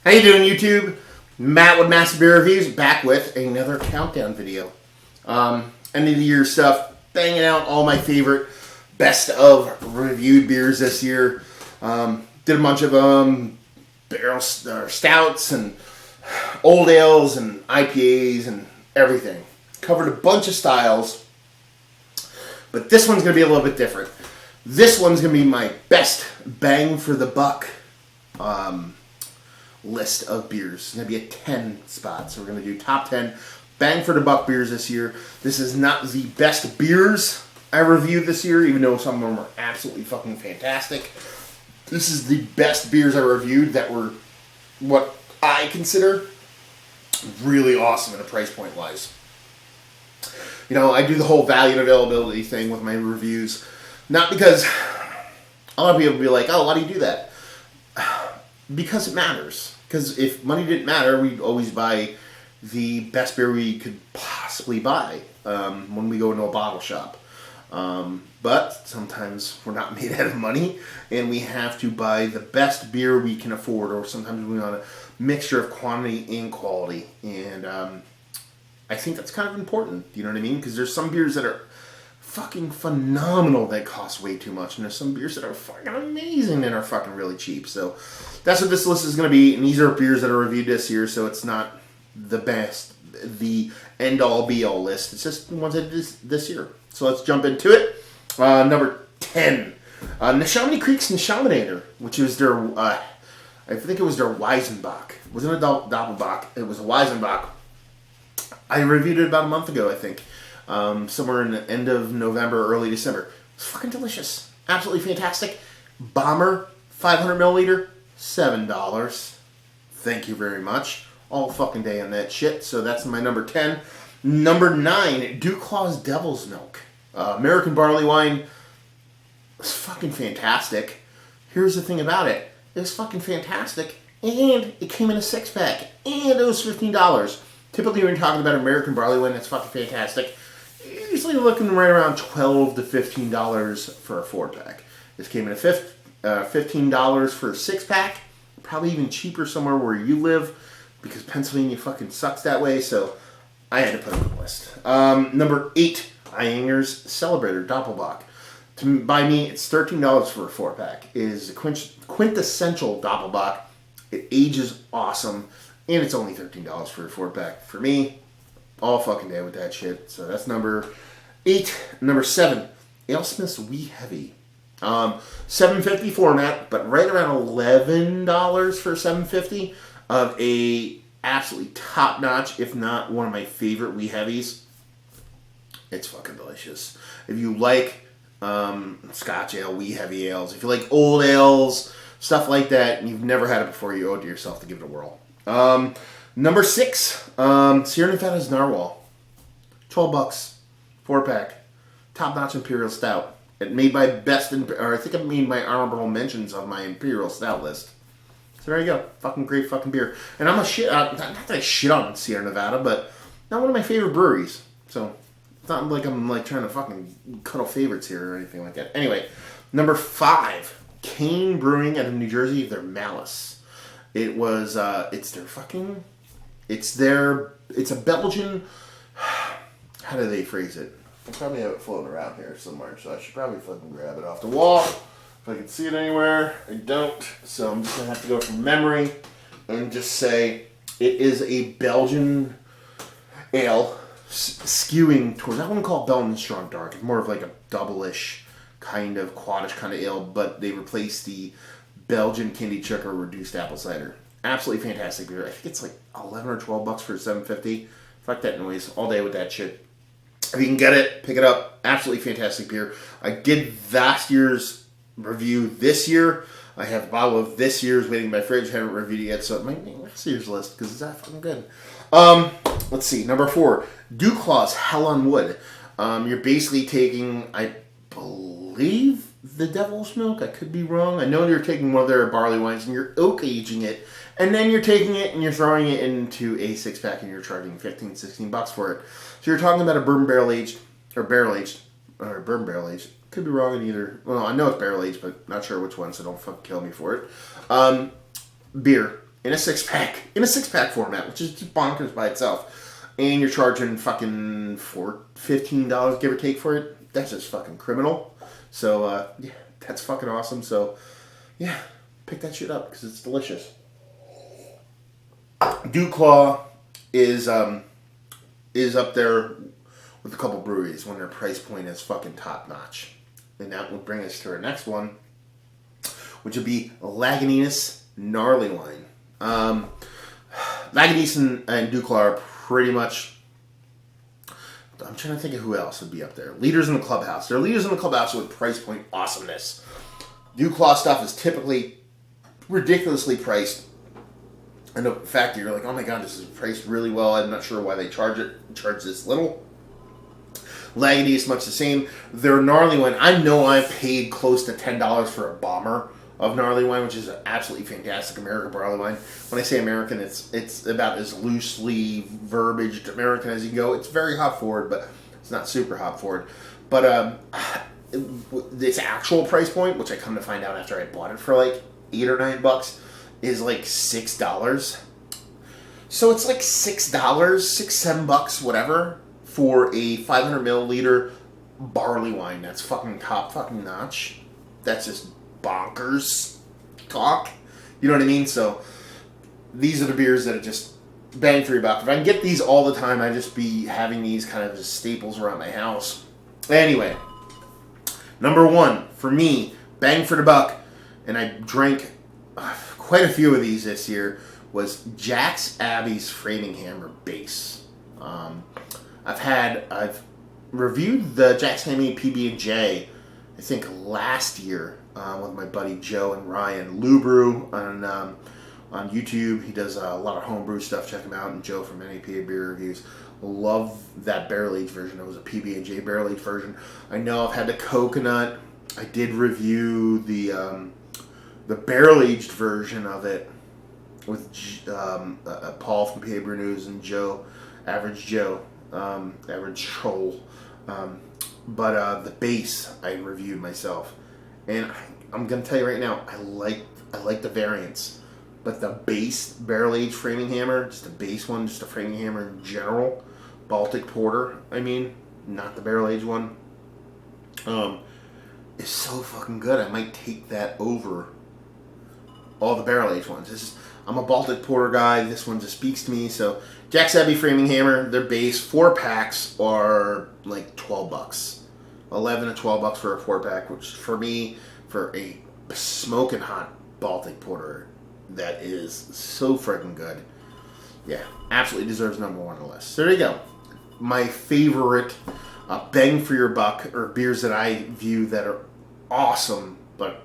How you doing, YouTube? Matt with Massive Beer Reviews, back with another countdown video. End of the year stuff, banging out all my favorite best of reviewed beers this year. Did a bunch of barrel stouts and old ales and IPAs and everything. Covered a bunch of styles, but this one's going to be a little bit different. This one's going to be my best bang for the buck list of beers. It's going to be a 10 spot. So we're going to do top 10 bang for the buck beers this year. This is not the best beers I reviewed this year, even though some of them are absolutely fucking fantastic. This is the best beers I reviewed that were what I consider really awesome in a price point wise. You know, I do the whole value and availability thing with my reviews. Not because a lot of people will be like, oh, why do you do that? Because it matters. Because if money didn't matter, we'd always buy the best beer we could possibly buy when we go into a bottle shop. But sometimes we're not made out of money, and we have to buy the best beer we can afford, or sometimes we want a mixture of quantity and quality. And I think that's kind of important, you know what I mean? Because there's some beers that are fucking phenomenal that cost way too much, and there's some beers that are fucking amazing that are fucking really cheap. So that's what this list is going to be, and these are beers that are reviewed this year, so it's not the best, the end-all be-all list. It's just the ones I did this year. So let's jump into it. Number 10, Neshaminy Creek's Neshaminator, which was their, I think it was their Weizenbach. It wasn't a Doppelbock, it was a Weizenbach. I reviewed it about a month ago, I think. Somewhere in the end of November, early December. It's fucking delicious. Absolutely fantastic. Bomber, 500 milliliter, $7. Thank you very much. All fucking day on that shit. So that's my number 10. Number 9, DuClaw's Devil's Milk. American barley wine. It's fucking fantastic. Here's the thing about it. It was fucking fantastic. And it came in a 6-pack. And it was $15. Typically when you're talking about American barley wine, that's fucking fantastic. You're usually looking right around $12 to $15 for a 4-pack. This came in a $15 for a 6-pack. Probably even cheaper somewhere where you live, because Pennsylvania fucking sucks that way, so I had to put it on the list. Number 8, Aaaahhhh's Celebrator Doppelbock. By me, it's $13 for a 4-pack. It is a quintessential Doppelbock. It ages awesome, and it's only $13 for a 4-pack. For me, all fucking day with that shit. So that's number 8. Number 7, AleSmith's Wee Heavy. $7.50 format, but right around $11 for $7.50 of a absolutely top-notch, if not one of my favorite Wee Heavies. It's fucking delicious. If you like Scotch ale, Wee Heavy ales, if you like old ales, stuff like that, and you've never had it before, you owe it to yourself to give it a whirl. Number 6, Sierra Nevada's Narwhal. $12, 4-pack, top-notch Imperial Stout. It made my best, or I think it made my honorable mentions of my Imperial Stout list. So there you go, fucking great fucking beer. And I'm a shit, not that I shit on Sierra Nevada, but not one of my favorite breweries. So it's not like I'm like trying to fucking cuddle favorites here or anything like that. Anyway, number 5, Kane Brewing out of New Jersey, their Malice. It was, it's a Belgian, how do they phrase it? I probably have it floating around here somewhere, so I should probably fucking grab it off the wall. If I can see it anywhere, I don't. So I'm just going to have to go from memory and just say it is a Belgian ale skewing towards, I wouldn't call it Belgian Strong Dark. It's more of like a double-ish kind of quadish kind of ale, but they replaced the Belgian candy sugar reduced apple cider. Absolutely fantastic beer. I think it's like 11 or 12 bucks for $7.50. Fuck that noise. All day with that shit. If you can get it, pick it up. Absolutely fantastic beer. I did last year's review this year. I have a bottle of this year's waiting in my fridge. Haven't reviewed it yet, so it might be next year's list because it's that fucking good. Let's see. Number 4, DuClaw's Hell on Wood. You're basically taking, I believe, the Devil's Milk. I could be wrong. I know you're taking one of their barley wines and you're oak aging it, and then you're taking it and you're throwing it into a 6-pack and you're charging $15-16 for it. So you're talking about a bourbon barrel aged, or bourbon barrel aged. Could be wrong in either. Well, I know it's barrel aged, but not sure which one, so don't fucking kill me for it. Beer. in a 6-pack, format, which is just bonkers by itself. And you're charging fucking $15, give or take, for it. That's just fucking criminal. So, yeah, that's fucking awesome. So, yeah, pick that shit up because it's delicious. Dew Claw is up there with a couple breweries when their price point is fucking top notch. And that would bring us to our next one, which would be Lagunitas Gnarly Wine. Lagunitas and Dew Claw are pretty much, I'm trying to think of who else would be up there. Leaders in the Clubhouse. They're leaders in the Clubhouse with price point awesomeness. Dew Claw stuff is typically ridiculously priced. And the fact that you're like, oh my god, this is priced really well. I'm not sure why they charge this little. Lagunitas, much the same. Their gnarly wine, I know I paid close to $10 for a bomber of gnarly wine, which is an absolutely fantastic American barley wine. When I say American, it's about as loosely verbaged American as you can go. It's very hop forward, but it's not super hop forward. But this actual price point, which I come to find out after I bought it for like $8 or $9, is like $6. So it's like $6, $6-7, whatever, for a 500 milliliter barley wine. That's fucking top fucking notch. That's just bonkers talk. You know what I mean? So these are the beers that are just bang for your buck. If I can get these all the time, I'd just be having these kind of just staples around my house. Anyway, number one for me, bang for the buck, and I drank quite a few of these this year, was Jack's Abbey's Framingham Base. I've reviewed the Jack's Abbey PB&J, I think last year, with my buddy Joe and Ryan Lubrew on YouTube. He does a lot of homebrew stuff. Check him out. And Joe from NAPA Beer Reviews. Love that barrel aged version. It was a PB&J barrel aged version. I know I've had the coconut. I did review the barrel aged version of it with Paul from PA Brew News and Joe, Average Troll. But the base I reviewed myself, and I'm gonna tell you right now, I like the variants, but the base barrel aged Framingham, just the base one, just a Framingham in general, Baltic Porter, I mean, not the barrel aged one, is so fucking good. I might take that over all the barrel aged ones. I'm a Baltic Porter guy. This one just speaks to me. So Jack's Abbey Framingham, their base 4-packs are like $12, 11 to $12 for a 4-pack, which for me, for a smoking hot Baltic Porter, that is so freaking good. Yeah, absolutely deserves number one on the list. So there you go. My favorite bang for your buck, or beers that I view that are awesome but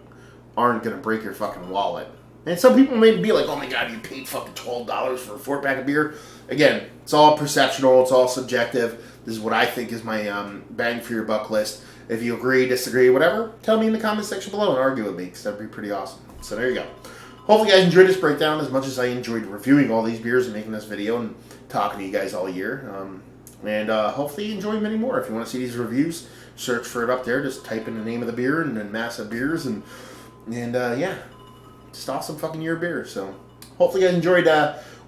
aren't going to break your fucking wallet. And some people may be like, oh my god, you paid fucking $12 for a 4-pack of beer. Again, it's all perceptual, it's all subjective. This is what I think is my bang for your buck list. If you agree, disagree, whatever, tell me in the comment section below and argue with me, because that'd be pretty awesome. So there you go. Hopefully you guys enjoyed this breakdown as much as I enjoyed reviewing all these beers and making this video and talking to you guys all year. And hopefully you enjoy many more. If you want to see these reviews, search for it up there. Just type in the name of the beer and then Massive Beers. And yeah, just awesome fucking year of beer. So hopefully you guys enjoyed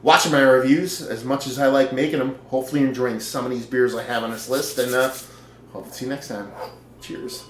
watching my reviews as much as I like making them. Hopefully you're enjoying some of these beers I have on this list. And hope to see you next time. Cheers.